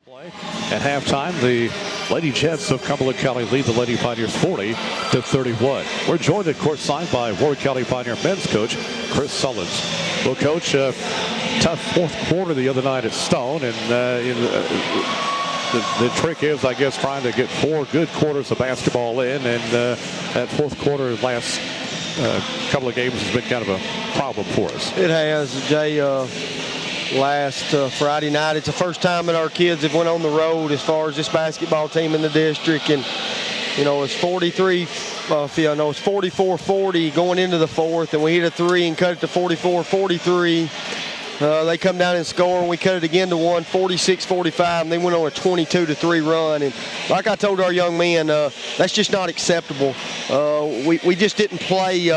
Play. At halftime, the Lady Jets of Cumberland County lead the Lady Pioneers 40-31. We're joined at courtside by Warwick County Pioneer men's coach Chris Sullens. Well, Coach, tough fourth quarter the other night at Stone, and the trick is, I guess, trying to get 4 good quarters of basketball in, and that fourth quarter last couple of games has been kind of a problem for us. It has, Jay. Last Friday night, it's the first time that our kids have went on the road as far as this basketball team in the district, and it's 44-40 going into the fourth, and we hit a 3 and cut it to 44-43. They come down and score, and we cut it again to 46-45, and they went on a 22-3 run. And like I told our young men, that's just not acceptable. We just didn't play.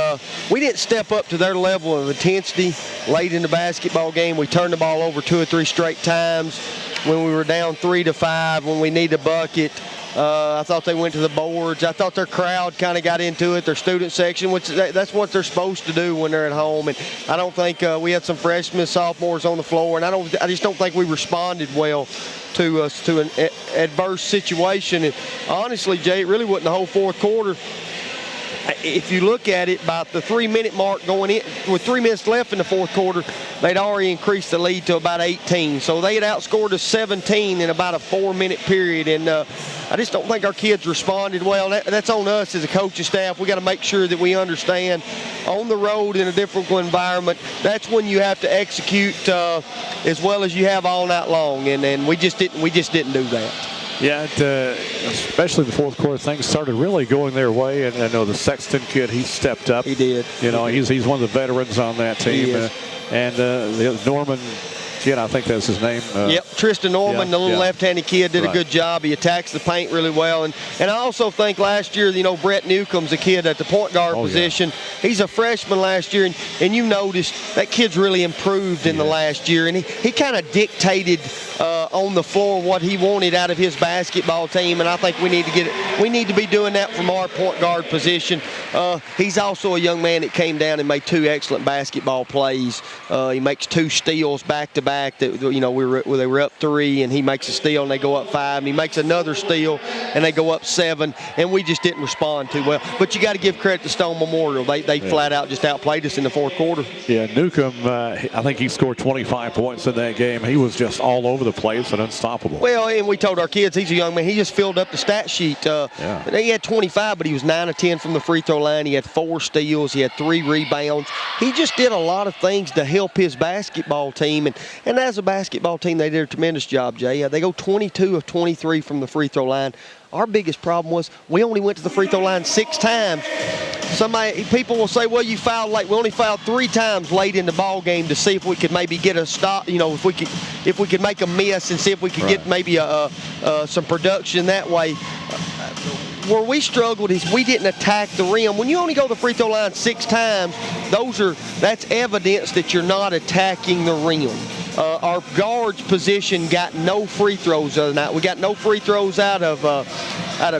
We didn't step up to their level of intensity late in the basketball game. We turned the ball over 2 or 3 straight times when we were down 3-5, when we need a bucket. I thought they went to the boards. I thought their crowd kind of got into it, their student section, which that's what they're supposed to do when they're at home. And I don't think we had some freshmen, sophomores on the floor, and I just don't think we responded well to an adverse situation. And honestly, Jay, it really wasn't the whole fourth quarter. If you look at it, about the 3-minute mark going in, with 3 minutes left in the fourth quarter, they'd already increased the lead to about 18. So they had outscored us 17 in about a 4-minute period. And I just don't think our kids responded well. That's on us as a coaching staff. We got to make sure that we understand on the road in a difficult environment, that's when you have to execute as well as you have all night long. And we just didn't do that. Yeah, especially the fourth quarter, things started really going their way, and I know the Sexton kid, he stepped up. He did. He's one of the veterans on that team, and Norman. I think that's his name. Yep, Tristan Norman, the little left-handed kid, did a good job. He attacks the paint really well. And I also think last year, Brett Newcomb's a kid at the point guard position. Yeah. He's a freshman last year, and you noticed that kid's really improved in the last year. And he kind of dictated on the floor what he wanted out of his basketball team, and I think we need to be doing that from our point guard position. He's also a young man that came down and made 2 excellent basketball plays. He makes 2 steals back-to-back. That they were up 3, and he makes a steal and they go up 5, and he makes another steal and they go up 7, and we just didn't respond too well. But you got to give credit to Stone Memorial. They flat out just outplayed us in the fourth quarter. Yeah, Newcomb, I think he scored 25 points in that game. He was just all over the place and unstoppable. Well, and we told our kids he's a young man. He just filled up the stat sheet. He had 25, but he was 9 of 10 from the free throw line. He had 4 steals. He had 3 rebounds. He just did a lot of things to help his basketball team. And as a basketball team, they did a tremendous job, Jay. They go 22 of 23 from the free throw line. Our biggest problem was we only went to the free throw line 6 times. People will say, well, you fouled late. We only fouled 3 times late in the ball game to see if we could maybe get a stop. If we could make a miss and see if we could get maybe some production that way. Where we struggled is we didn't attack the rim. When you only go to the free throw line 6 times, that's evidence that you're not attacking the rim. Our guards position got no free throws the other night. We got no free throws out of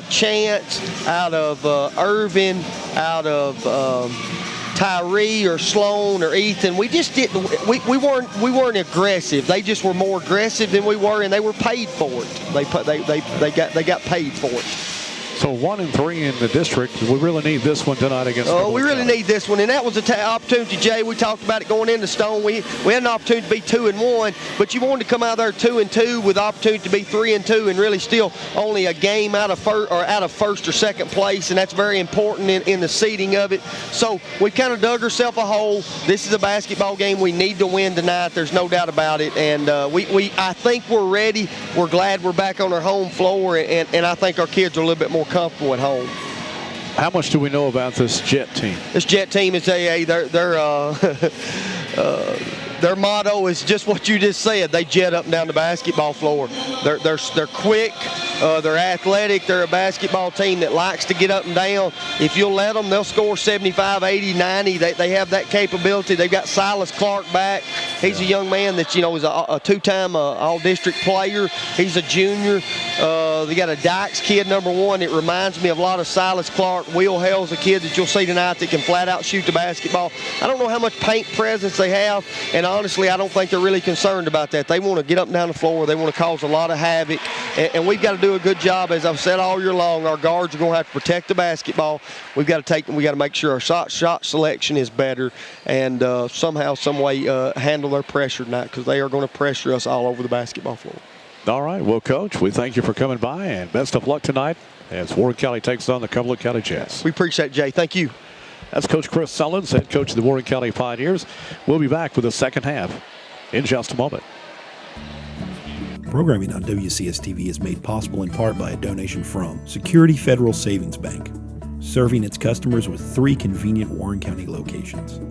Chance, out of Irvin, out of Tyree or Sloan or Ethan. We just didn't. We weren't aggressive. They just were more aggressive than we were, and they were paid for it. They got paid for it. So 1-3 in the district. We really need this one tonight against. We really need this one, and that was an opportunity, Jay. We talked about it going into Stone. We had an opportunity to be 2-1, but you wanted to come out there 2-2 with opportunity to be 3-2, and really still only a game out of first or second place, and that's very important in the seeding of it. So we kind of dug ourselves a hole. This is a basketball game we need to win tonight. There's no doubt about it, and I think we're ready. We're glad we're back on our home floor, and I think our kids are a little bit more comfortable at home. How much do we know about this Jet team? This Jet team is their motto is just what you just said. They jet up and down the basketball floor. They're quick. They're athletic. They're a basketball team that likes to get up and down. If you'll let them, they'll score 75, 80, 90. They have that capability. They've got Silas Clark back. He's a young man that is a 2-time all-district player. He's a junior. They got a Dykes kid, number 1. It reminds me of a lot of Silas Clark. Will Hell's a kid that you'll see tonight that can flat out shoot the basketball. I don't know how much paint presence they have, and honestly, I don't think they're really concerned about that. They want to get up and down the floor. They want to cause a lot of havoc, and we've got to do a good job. As I've said all year long, our guards are going to have to protect the basketball. We've got to make sure our shot selection is better, and somehow, some way handle their pressure tonight, because they are going to pressure us all over the basketball floor. All right. Well, Coach, we thank you for coming by, and best of luck tonight as Warren County takes on the Cumberland County Jets. We appreciate it, Jay. Thank you. That's Coach Chris Sullens, head coach of the Warren County Pioneers. We'll be back with the second half in just a moment. Programming on WCS-TV is made possible in part by a donation from Security Federal Savings Bank, serving its customers with 3 convenient Warren County locations.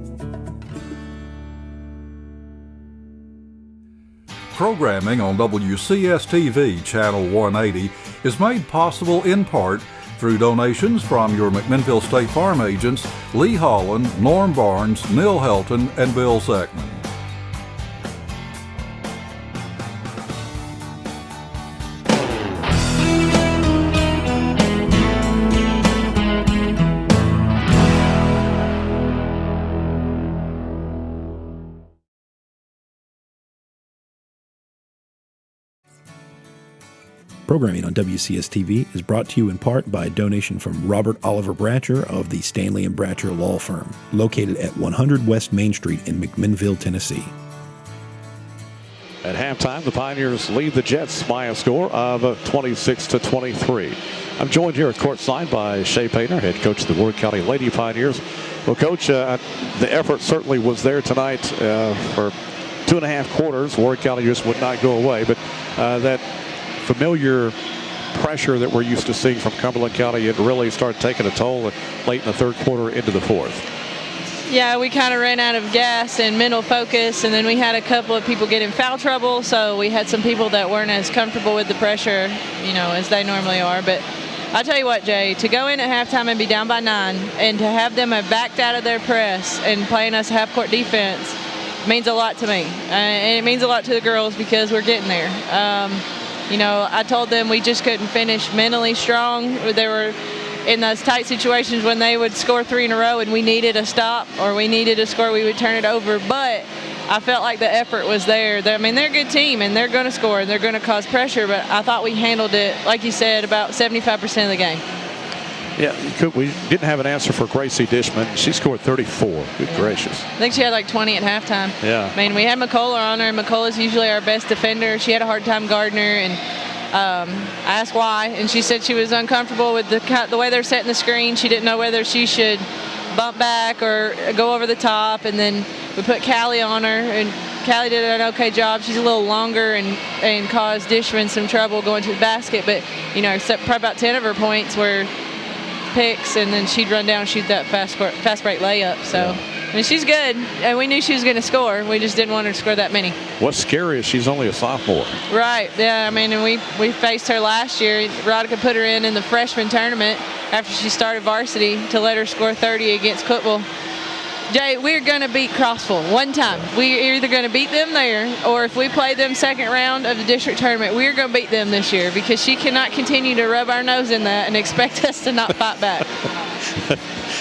Programming on WCS-TV Channel 180 is made possible in part through donations from your McMinnville State Farm agents Lee Holland, Norm Barnes, Neil Helton, and Bill Zeckman. Programming on WCS-TV is brought to you in part by a donation from Robert Oliver Bratcher of the Stanley & Bratcher Law Firm, located at 100 West Main Street in McMinnville, Tennessee. At halftime, the Pioneers lead the Jets by a score of 26-23. I'm joined here at courtside by Shea Panter, head coach of the Warren County Lady Pioneers. Well, Coach, the effort certainly was there tonight for 2.5 quarters. Warren County just would not go away, but that familiar pressure that we're used to seeing from Cumberland County, it really started taking a toll late in the third quarter into the fourth. Yeah, we kind of ran out of gas and mental focus, and then we had a couple of people get in foul trouble, so we had some people that weren't as comfortable with the pressure, as they normally are. But I'll tell you what, Jay, to go in at halftime and be down by 9 and to have them have backed out of their press and playing us half-court defense means a lot to me. And it means a lot to the girls because we're getting there. I told them we just couldn't finish mentally strong. They were in those tight situations when they would score 3 in a row and we needed a stop or we needed a score, we would turn it over. But I felt like the effort was there. They're a good team and they're going to score and they're going to cause pressure. But I thought we handled it, like you said, about 75% of the game. Yeah, we didn't have an answer for Gracie Dishman. She scored 34. Good gracious. I think she had like 20 at halftime. Yeah. We had McCullough on her, and McCullough's usually our best defender. She had a hard time guarding her, and I asked why, and she said she was uncomfortable with the way they're setting the screen. She didn't know whether she should bump back or go over the top, and then we put Callie on her, and Callie did an okay job. She's a little longer and caused Dishman some trouble going to the basket, but, except probably about 10 of her points were picks, and then she'd run down and shoot that fast break layup. So, yeah. She's good, and we knew she was going to score. We just didn't want her to score that many. What's scary is she's only a sophomore. Right, yeah, and we faced her last year. Rodica put her in the freshman tournament after she started varsity to let her score 30 against Cookville. Jay, we're going to beat Crossville one time. We're either going to beat them there, or if we play them second round of the district tournament, we're going to beat them this year because she cannot continue to rub our nose in that and expect us to not fight back.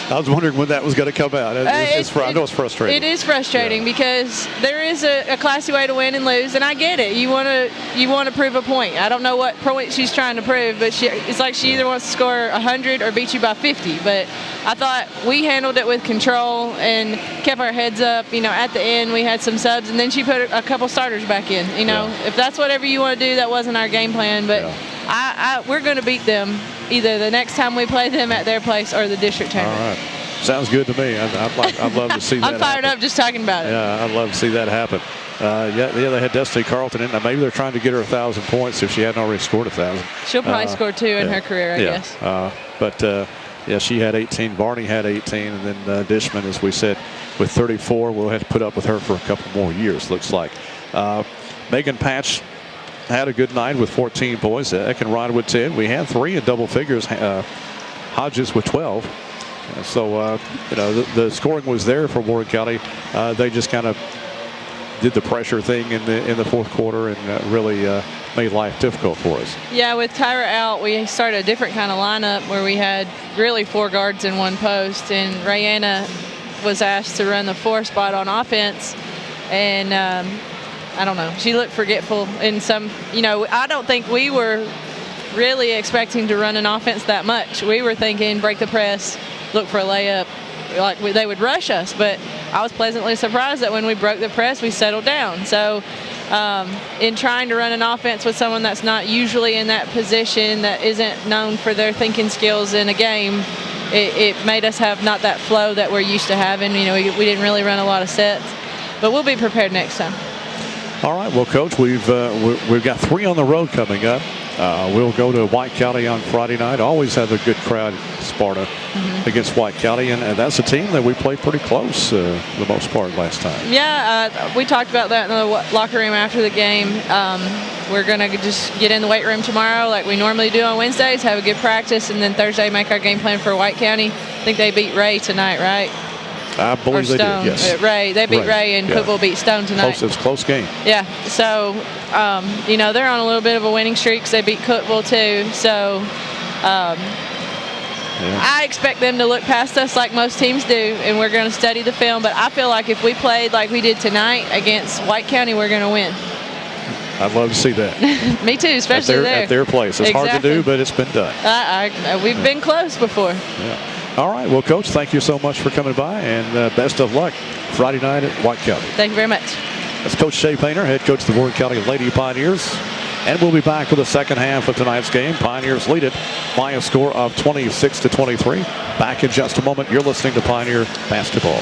I was wondering when that was going to come out. I know it's frustrating. It is frustrating because there is a classy way to win and lose, and I get it. You want to prove a point. I don't know what point she's trying to prove, but it's like she either wants to score 100 or beat you by 50. But I thought we handled it with control and kept our heads up. At the end we had some subs, and then she put a couple starters back in. If that's whatever you want to do, that wasn't our game plan. But we're going to beat them either the next time we play them at their place or the district tournament. All right. Sounds good to me. I'd love to see that I'm fired up just talking about it. Yeah, I'd love to see that happen. They had Destiny Carlton in. Now maybe they're trying to get her 1,000 points if she hadn't already scored 1,000. She'll probably score 2 in her career, I guess. But she had 18. Barney had 18, and then Dishman, as we said, with 34. We'll have to put up with her for a couple more years, looks like. Megan Patch had a good night with 14 points. Eckenrod with 10. We had 3 in double figures. Hodges with 12. So, the scoring was there for Warren County. They just kind of did the pressure thing in the fourth quarter and really made life difficult for us. Yeah, with Tyra out, we started a different kind of lineup where we had really 4 guards in 1 post, and Rayanna was asked to run the 4 spot on offense, and I don't know, she looked forgetful in some, I don't think we were really expecting to run an offense that much. We were thinking break the press, look for a layup, like they would rush us, but I was pleasantly surprised that when we broke the press, we settled down. So in trying to run an offense with someone that's not usually in that position, that isn't known for their thinking skills in a game, it made us have not that flow that we're used to having. We didn't really run a lot of sets, but we'll be prepared next time. All right, well, Coach, we've got 3 on the road coming up. We'll go to White County on Friday night. Always have a good crowd, Sparta, against White County, and that's a team that we played pretty close the most part last time. Yeah, we talked about that in the locker room after the game. We're going to just get in the weight room tomorrow like we normally do on Wednesdays, have a good practice, and then Thursday make our game plan for White County. I think they beat Ray tonight, right? I believe they did, yes. Ray. They beat Ray, and Football beat Stone tonight. It's a close game. Yeah. So, they're on a little bit of a winning streak because they beat Cookeville too. So, I expect them to look past us like most teams do, and we're going to study the film. But I feel like if we played like we did tonight against White County, we're going to win. I'd love to see that. Me too, especially at their place. It's hard to do, but it's been done. We've been close before. Yeah. All right. Well, Coach, thank you so much for coming by, and best of luck Friday night at White County. Thank you very much. That's Coach Shea Panter, head coach of the Warren County Lady Pioneers. And we'll be back with the second half of tonight's game. Pioneers lead it by a score of 26-23. Back in just a moment. You're listening to Pioneer Basketball.